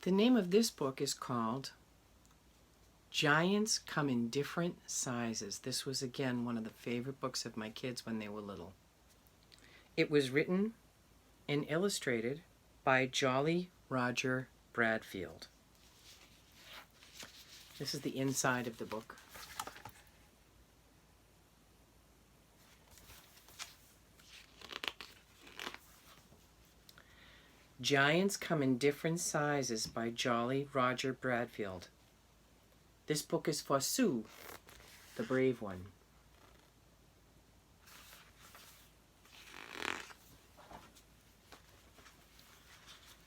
The name of this book is called Giants Come in Different Sizes. This was, again, one of the favorite books of my kids when they were little. It was written and illustrated by Jolly Roger Bradfield. This is the inside of the book. Giants Come in Different Sizes by Jolly Roger Bradfield. This book is for Sue, the brave one.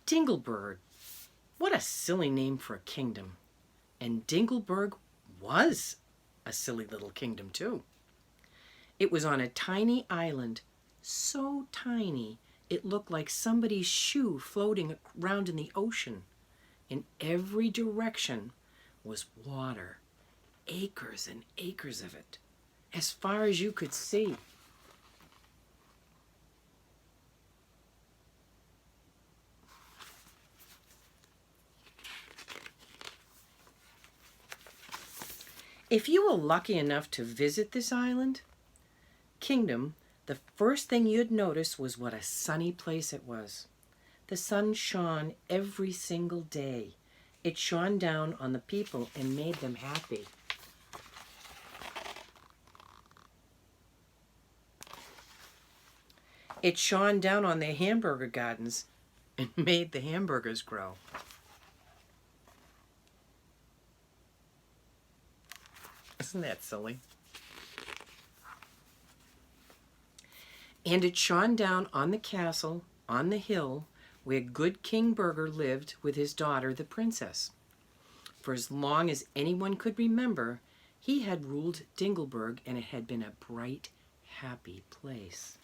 Dingleberg. What a silly name for a kingdom. And Dingleberg was a silly little kingdom too. It was on a tiny island, so tiny it looked like somebody's shoe floating around in the ocean. In every direction was water, acres and acres of it, as far as you could see. If you were lucky enough to visit this kingdom, the first thing you'd notice was what a sunny place it was. The sun shone every single day. It shone down on the people and made them happy. It shone down on their hamburger gardens and made the hamburgers grow. Isn't that silly? And it shone down on the castle, on the hill, where good King Burger lived with his daughter, the princess. For as long as anyone could remember, he had ruled Dingleberg, and it had been a bright, happy place.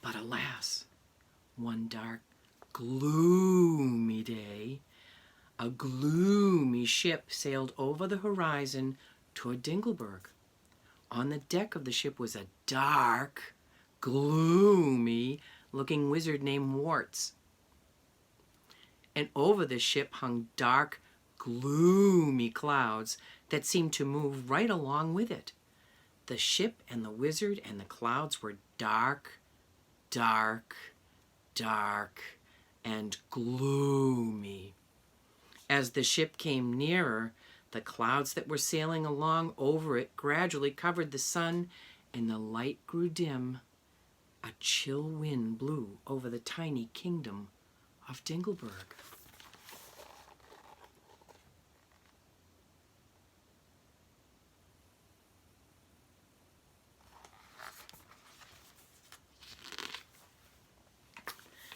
But alas, one dark, gloomy day, a gloomy ship sailed over the horizon toward Dingleberg. On the deck of the ship was a dark, gloomy-looking wizard named Warts. And over the ship hung dark, gloomy clouds that seemed to move right along with it. The ship and the wizard and the clouds were dark, dark, dark, and gloomy. As the ship came nearer, the clouds that were sailing along over it gradually covered the sun, and the light grew dim. A chill wind blew over the tiny kingdom of Dingleberg.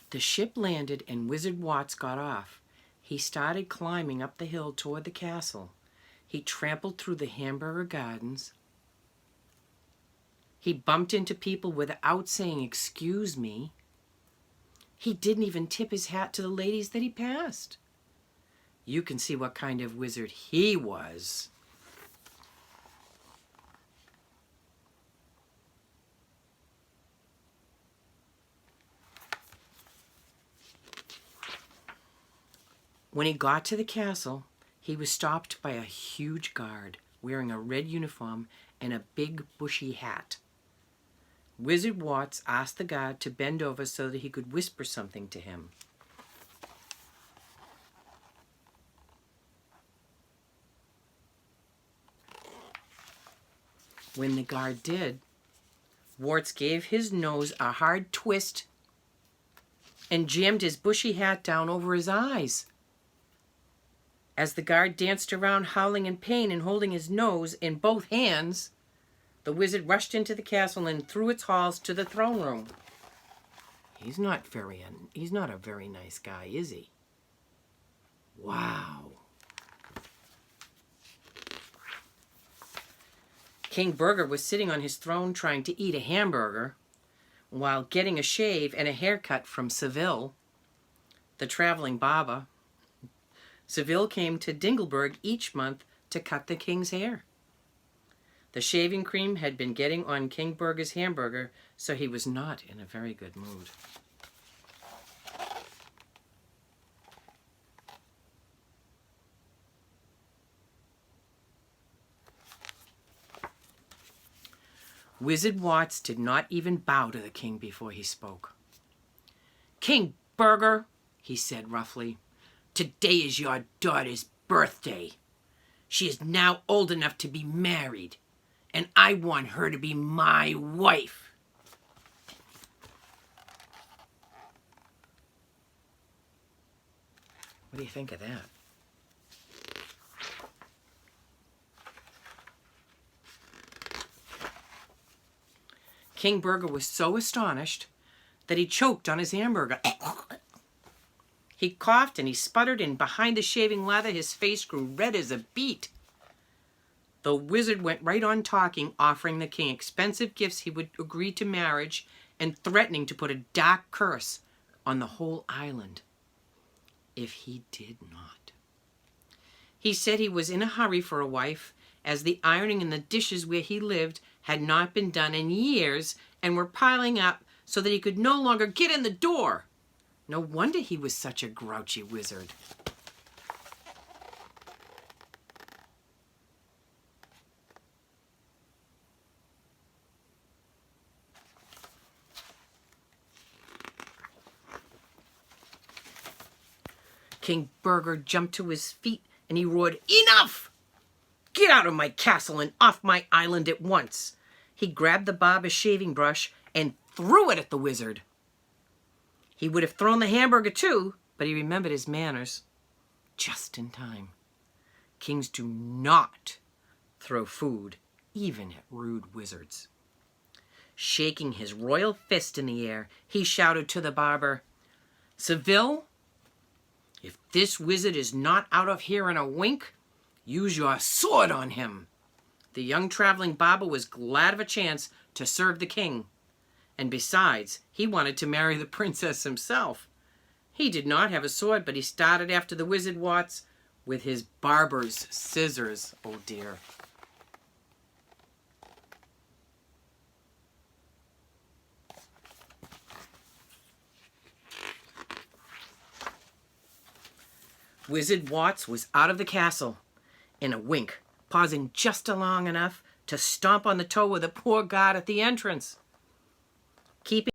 The ship landed and Wizard Watts got off. He started climbing up the hill toward the castle. He trampled through the hamburger gardens. He bumped into people without saying, "Excuse me." He didn't even tip his hat to the ladies that he passed. You can see what kind of wizard he was. When he got to the castle, he was stopped by a huge guard wearing a red uniform and a big bushy hat. Wizard Watts asked the guard to bend over so that he could whisper something to him. When the guard did, Warts gave his nose a hard twist and jammed his bushy hat down over his eyes. As the guard danced around howling in pain and holding his nose in both hands, the wizard rushed into the castle and through its halls to the throne room. He's not a very nice guy, is he? Wow. King Burger was sitting on his throne trying to eat a hamburger while getting a shave and a haircut from Seville, the traveling barber. Seville came to Dingleberg each month to cut the king's hair. The shaving cream had been getting on King Burger's hamburger, so he was not in a very good mood. Wizard Watts did not even bow to the king before he spoke. "King Burger," he said roughly, "today is your daughter's birthday. She is now old enough to be married, and I want her to be my wife." What do you think of that? King Burger was so astonished that he choked on his hamburger. He coughed and he sputtered, and behind the shaving lather his face grew red as a beet. The wizard went right on talking, offering the king expensive gifts he would agree to marriage, and threatening to put a dark curse on the whole island if he did not. He said he was in a hurry for a wife, as the ironing in the dishes where he lived had not been done in years and were piling up so that he could no longer get in the door. No wonder he was such a grouchy wizard. King Burger jumped to his feet and he roared, "Enough! Get out of my castle and off my island at once." He grabbed the barber's shaving brush and threw it at the wizard. He would have thrown the hamburger too, but he remembered his manners just in time. Kings do not throw food, even at rude wizards. Shaking his royal fist in the air, he shouted to the barber, "Seville, if this wizard is not out of here in a wink, use your sword on him." The young traveling barber was glad of a chance to serve the king. And besides, he wanted to marry the princess himself. He did not have a sword, but he started after the Wizard Watts with his barber's scissors. Oh dear. Wizard Watts was out of the castle in a wink, pausing just long enough to stomp on the toe of the poor guard at the entrance. Keeping